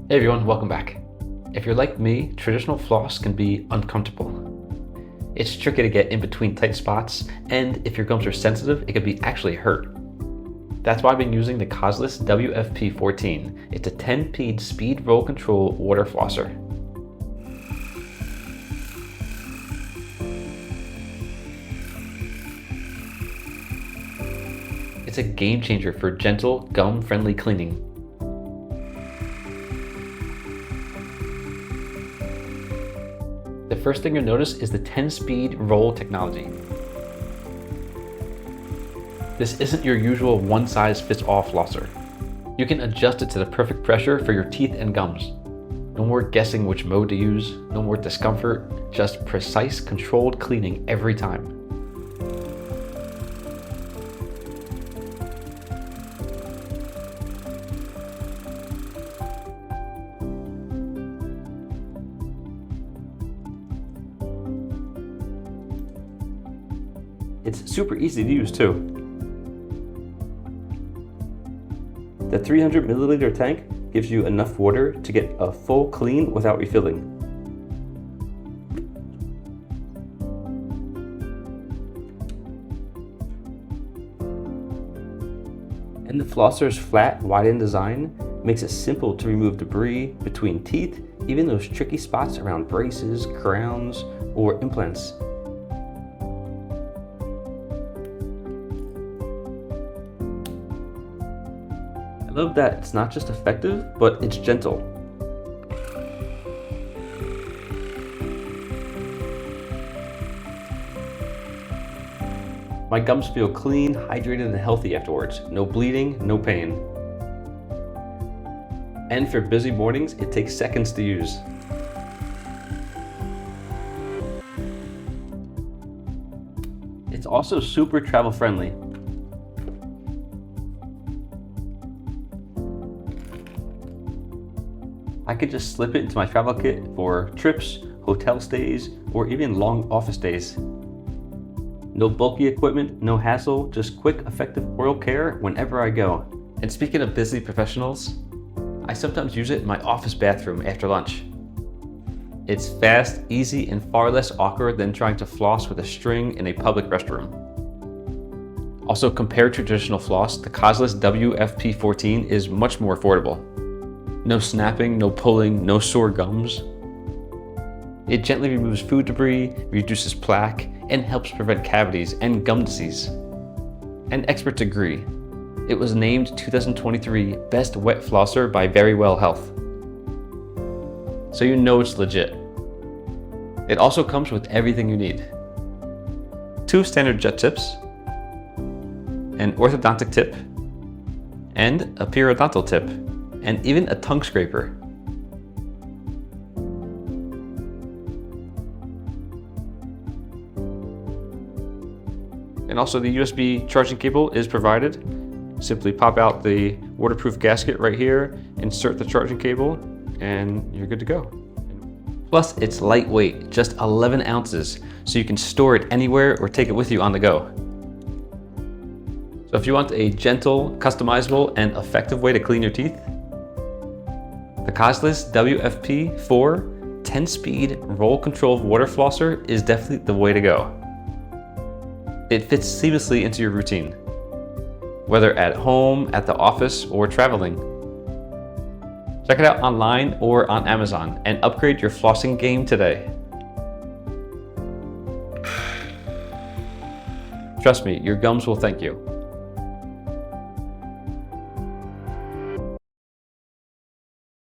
Hey everyone, welcome back. If you're like me, traditional floss can be uncomfortable. It's tricky to get in between tight spots, and if your gums are sensitive, it can be actually hurt. That's why I've been using the COSLUS WFP14. It's a 10-speed speed roll control water flosser. It's a game changer for gentle, gum-friendly cleaning. The first thing you'll notice is the 10-speed roll technology. This isn't your usual one-size-fits-all flosser. You can adjust it to the perfect pressure for your teeth and gums. No more guessing which mode to use, no more discomfort, just precise, controlled cleaning every time. It's super easy to use too. The 300 milliliter tank gives you enough water to get a full clean without refilling. And the flosser's flat, wide-end design makes it simple to remove debris between teeth, even those tricky spots around braces, crowns, or implants. I love that it's not just effective, but it's gentle. My gums feel clean, hydrated, and healthy afterwards. No bleeding, no pain. And for busy mornings, it takes seconds to use. It's also super travel friendly. I could just slip it into my travel kit for trips, hotel stays, or even long office days. No bulky equipment, no hassle, just quick, effective oral care whenever I go. And speaking of busy professionals, I sometimes use it in my office bathroom after lunch. It's fast, easy, and far less awkward than trying to floss with a string in a public restroom. Also, compared to traditional floss, the COSLUS WFP14 is much more affordable. No snapping, no pulling, no sore gums. It gently removes food debris, reduces plaque, and helps prevent cavities and gum disease. And experts agree. It was named 2023 Best Wet Flosser by Verywell Health. So you know it's legit. It also comes with everything you need. 2 standard jet tips, an orthodontic tip, and a periodontal tip, and even a tongue scraper. And also the USB charging cable is provided. Simply pop out the waterproof gasket right here, insert the charging cable, and you're good to go. Plus, it's lightweight, just 11 ounces, so you can store it anywhere or take it with you on the go. So if you want a gentle, customizable, and effective way to clean your teeth, the COSLUS WFP4 10-speed roll control water flosser is definitely the way to go. It fits seamlessly into your routine, whether at home, at the office, or traveling. Check it out online or on Amazon and upgrade your flossing game today. Trust me, your gums will thank you.